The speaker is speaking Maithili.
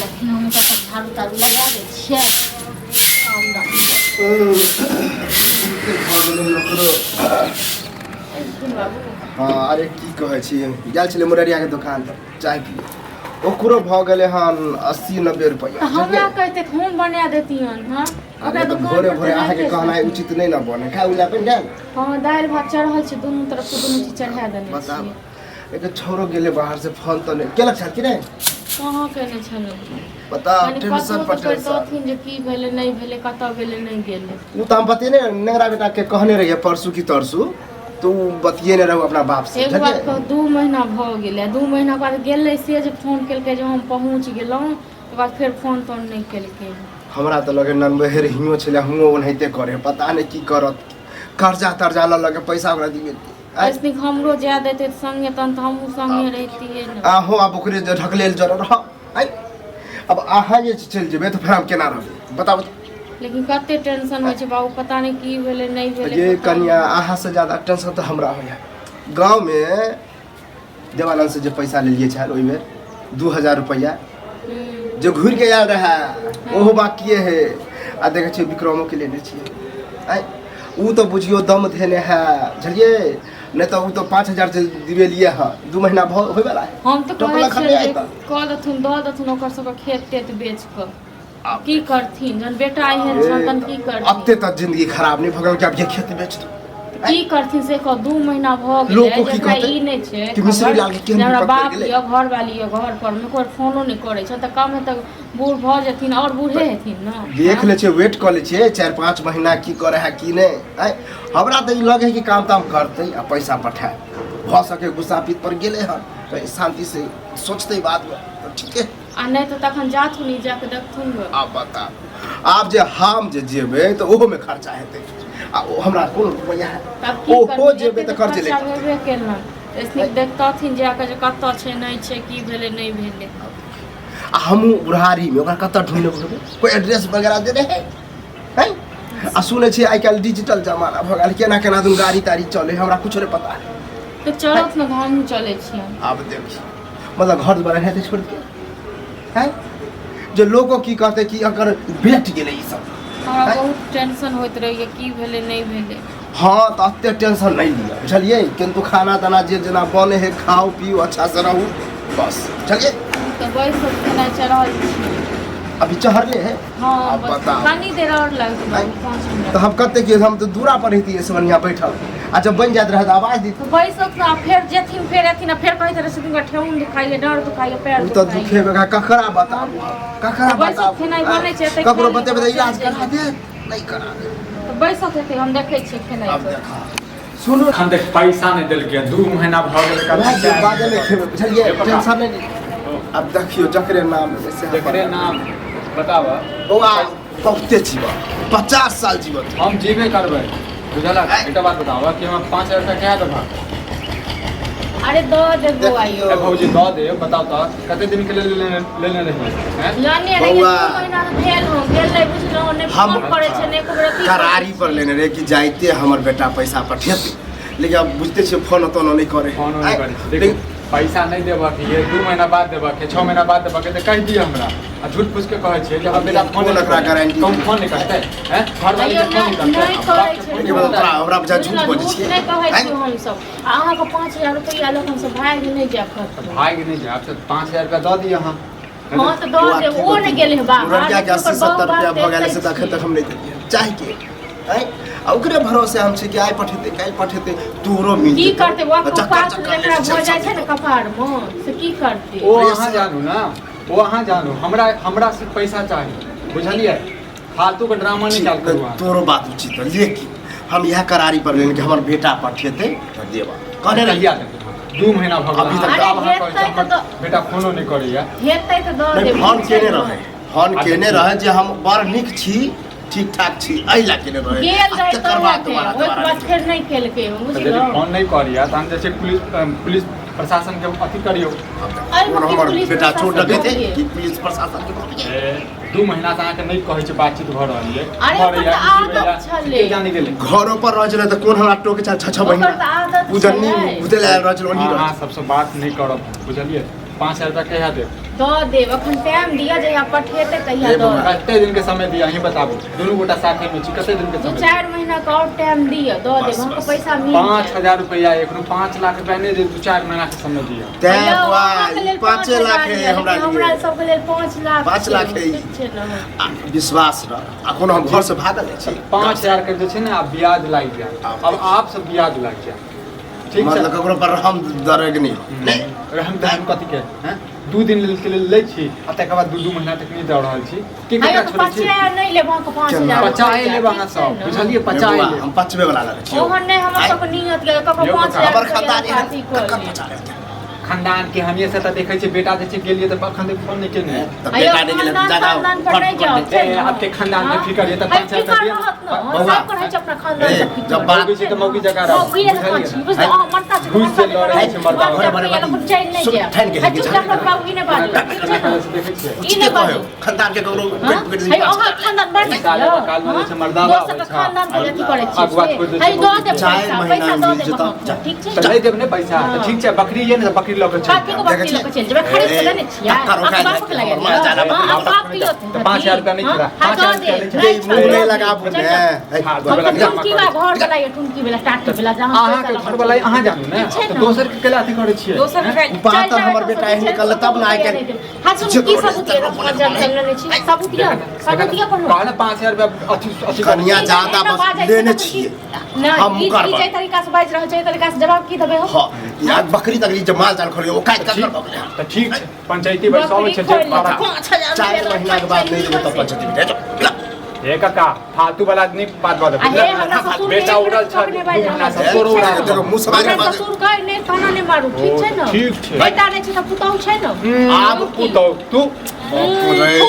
लेकिन हम तो झाड़ू ताड़ू लगा दै छियै हाँ अरे की कहै छी गेल छलै मुररिया के दुकान पर चाय पी ओकरो भ गेलै हन 80-90 रुपया हमरा कहते हम बना देतियन हां अरे तो भोरे भोरे अहाँ के कहना उचित नहीं ना बने खाय उला बन जाए हां दाल भात चढ़ल छै दोनों तरफ से दोनों चीज चढ़ा देने बता छियै एक छोरो गेले बाहर से फोन तो नहीं केलक छ कि नहीं कहाँ केने छलै बता टेंशन पर टेंशन जे की भेले नहीं भेले कतौ गेले नहीं गेले उ त हम पते नहीं नंगरा बेटा के कहने रहिए परसू की तरसू तो बतिए ने रहो अपना बाप से एक बात कह 2 महीना भ गेलै 2 महीना बाद गेलै से जे फोन केलकै जे हम पहुंच गेलौं के बाद फिर फोन तोन नहीं केलकै हमरा तो लगे ननबहेर हियो छले हुओ ओनहिते करे पता नहीं की करत कर्जा तर्जा ल लगे पैसा ओकरा दिबे ऐसनी हमरो जा देते संगे तन त हमहु संगे रहतिए न आहो अब ओकरे ढकलेल जर रह आई अब आहा जे चल जेबे तो फिर हम केना रहबे बताओ लेकिन कते टेंशन होय छै बाबू पता नहीं की भेले नहीं भेले ये कन्या आहा से ज्यादा टेंशन तो हमरा होया गांव में देवानंद से जो पैसा ले लिए छल ओइ में 2000 रुपया जो घूर के आयल रहा ओहो बाकी है आ देखे छी विक्रमो के लेने छी आई उ तो बुझियो दम देने है झलिए नहीं तो उ तो 5000 से दिवे लिए है 2 महीना होय वाला है हम तो कहै छी कह दथुन द दथुन ओकर सब खेत तेत बेच क की करथिन जन बेटा आइ है संतन की करथिन अब ते तक जिंदगी खराब नहीं भगल के अब ये खेत बेच दो की करथिन से को 2 महीना भ लोग गेलै की कहते ई नै छै कि मिस्त्री लाल के केहन हमरा पकड़ बाप गेलै या घर वाली या घर पर में कोई फोनो नहीं करे छ त कम है त बूढ़ भ जथिन और बूढ़े हेथिन न देख ले छे वेट कर ले छे 4-5 महीना की करे है की नहीं आई हमरा त ई लगे है कि काम ताम करते आ पैसा पठाए भ सके गुस्सा पीत पर गेले हन तो शांति से सोचते बात तो ठीक है आ नहीं तो तखन जाथुन ई जाके देखथुन आप बता आप जे हम जे जेबे तो ओहो में खर्चा हेते आ हमरा कोन रुपया है तब की ओहो जेबे त कर्ज ले लेबे केना ऐसनी देखतथिन जाके जे कत्ता छै नहीं छै की भेले नहीं भेले आ हमू बुढ़ारी में ओकरा कत्ता ढूंढे कोई एड्रेस वगैरह दे रहे हैं आ सुने छी आइ काल डिजिटल जमाना भ गेल केना केना दुन गाड़ी तारी चले हमरा कुछ नहीं पता है तो चलत न हम चले छी अब देखिए मतलब घर द्वारा है छोड़ के हैं जो लोगों की कहते कि अगर भेट गेले ई सब हमरा बहुत टेंशन होइत रहिए की भेले नहीं भेले हाँ तो अत्ते टेंशन नहीं लिया बुझलिए किंतु खाना दाना जे जना बने है खाओ पियो अच्छा से रहू बस चलिए तो वही सब खाना चढ़ल छी अभी चढ़ले है हां अब बस बता पानी देर और लगते 5 मिनट तो हम कहते कि हम तो दूरा पर रहती है यहाँ बैठल आ जब बन जात रहे तो आवाज दी तो वही सब ना फिर जेथिन फिर एथिन फिर कहत रहे सिंगा ठेउन दुखाइए डर दुखाइए पैर तो दुखे बेगा कखरा बता कखरा वही बता सब खेनाई बनै छै त ककरो बते इलाज करा दे नहीं करा दे तो वही सब हेतै हम देखै छियै खेनाई अब देखा सुनो हम देख पैसा नहीं दिल के 2 महीना भ गेल बादे में खेबे बुझलिए टेंशन नहीं अब देखियो जकरे नाम से जकरे नाम बताव बौआ बहुते जीव 50 साल जीवत हम जीवे करबै बुझला एकटा बात बतावा कि हम 5000 रुपया क्या देबा अरे दो देबो आइयो ए भौजी द दे बताओ तो कते दिन के लेने रही हैं लाने रे 2 महीना भेल हो गेलै बुझलो ने हम फोन करे छै ने एको बेर करारी पर लेने रे कि जाइते हमर बेटा पैसा पठेते लेकिन अब बुझते छे फोन तो नहीं करे फोन नहीं करे देखो पैसा नहीं देबा के ये 2 महीना बाद देबा के 6 महीना बाद देबा के त कह दिए हमरा आ झूठ पूछ के कहै छै जे हम बेटा फोन एकरा गारंटी कम फोन नहीं करते हैं घर वाले के फोन नहीं नहीं करे छै के मतलब तोरा हमरा बजा झूठ बोलै छियै नहीं कहै छी हम सब अहाँ के 5000 रुपया लख हम सब भाग नहीं जाब करत भाग नहीं जाए आपसे 5000 रुपया दे दिए हम हां तो दो दे वो नहीं गेले बाहर रुपया के 80-70 रुपया भ गेले से तखन तक हम नहीं देलिए चाहे के हैं ओकरे भरोसे हम छी कि आइ पठेते काल पठेते तोरो मिल की करते वो कपार एकरा भ जाय छै ने कपार में से की करते ओ अहाँ जानू ना वो अहाँ जानू हमरा से पैसा चाहिए बुझलिए फालतू के ड्रामा नहीं चाल करू तोरो बात उचित है लेकिन हम यह करारी पर लेने कि हमर बेटा पठेते तो देबा कहने रहिया 2 महीना भ गेल अभी तक बेटा फोनो नहीं करैया हेतै तो दो दे फोन केने रहे जे हम बड़ निक छी ठीक ठाक छी एहि ला केने रहे गेल रहे तकर बाद दोबारा ओइ बाद फिर नहीं केलकै बुझलो फोन नहीं करिया त हम जैसे पुलिस प्रशासन के अथी करियो हमर बेटा छोड़ लगे थे कि पुलिस प्रशासन के 2 महीना से अहाँ के नहीं कहै छै बातचीत भ रहल है अरे तो आदत छले जाने गेले घरों पर रह जले त कोन हमरा टोके छ 6 महीना उजनी उतले रह जले ओनी हां सबसे बात नहीं करब बुझलिए 5000 रुपया कहिया दे दो देब अखन टाइम दिया जे यहाँ पठेते तहिया ए दो बौआ। कते दिन के समय दिया ही बताबू दोनों गोटा साथे में छी कते दिन के दू समय 4 महीना का और टाइम दिया दो देब हमको पैसा मिल 5000 रुपया एकरो 5 लाख रुपया नहीं दे 2-4 महीना के समय दिया तै बुआ 5 लाख है हमरा हमरा लिए सब के लेल 5 लाख 5 लाख है। ठीक छै न। विश्वास रह अखन हम घर से भागल छी 5000 के जे छै ना अब ब्याज लाग जाए अब आप सब ब्याज लाग जाए ठीक मतलब छै ककरो पर हम दरग नहीं रहम दहम कथी के हैं 2 दिन लेल के लेल लै छी आ तकर बाद 2 महीना तक नहीं दऽ रहल छी की आयो ककरा तो छोड़ै छी 5000 नहीं लेब हमको 5000 पचाए लेब अहाँ सब बुझलिए पचाए बुआ, लेब हम 5 वाला लगे छी ओहन नहीं हमर सब नियत के ककरो यो 5000 हमर खानदान अथी कर ककर ली। पचाए खानदान के हमेशा त देखै छै बेटा जे छै गेलिए त अखन तक फोन नहीं केने तब आयो बेटा ने गेले खानदान पर नहीं जाओ ए, आपके खानदान में फिकर ये तो 5000 का दिया। सब कर है अपना खानदान ए, का फिकर। जब बात मौगी छै त मौगी जगह रह मौगी है तो छी बुझ आ मरता छै घुस से लड़ै छै मरदा बड़े बड़े बात चैन नहीं सुन, जाए ठानि के लेके चुप जा। चाप मौगी ने बाजू ठीक छै ना देखै छै ई ने बाजू खानदान के ककरो हाँ? पेट है ओहा खानदान बढ़ साले का काल में छै मर्दावा दोस्त के खानदान पर अथी करे अगुआ छी खोज दै है छै दो दे चार पैसा महीना पैसा दो मिल दे जेतौ। बकरा, ठीक छै त लै देब ने पैसा त ठीक छै बकरी ये ने त बकरी लऽ के बाकी को बकरी लोग चल जब खरीद के लेने छिया टक्कर उठा आप बाप के लगे मर जाना हां आप बाप पियो तो 5000 रुपया नहीं छोड़ा, 5000 रुपया नहीं छोड़ा। ये मुंह नहीं लगाबू ने हाँ, हम तो टुनकी बा घर वाला ये टुनकी वाला टाट वाला जहां अहाँ के घर वाला अहाँ जानू ने छै तो ने। दोसर के केला अथी करे छियै दोसर के बात तो हमर बेटा एहन निकल तब ना आइ के हां सुन की सबूत ये मर्जन चलने छी सबूत ये सबूत ये पर कहना 5000 रुपया अथी अथी कनिया ज्यादा बस लेने छिए ना हम ई मुकर जे तरीका से बाज रहल छै तरीका से जवाब की देबे हो हां यार बकरी तकरी जब माल जाल खोलियो ओ काट कर बकरी त ठीक छै पंचायती बैसावे छै जे पारा 4 महीना के बाद नहीं देबे तब पंचायती में दे ए काका फालतू वाला आदमी बात बात अहे हमरा ससुर बेटा उड़ल छ अपने बाज दुगुना रहल ससुर छै। उड़ल देखो मुंह समाज हमरा में ससुर कहे नहीं थाना नहीं मारू ठीक छै ना ठीक छै। बेटा नहीं छै त पुतौ छै ना आब पुतौ तू बाप रे। तू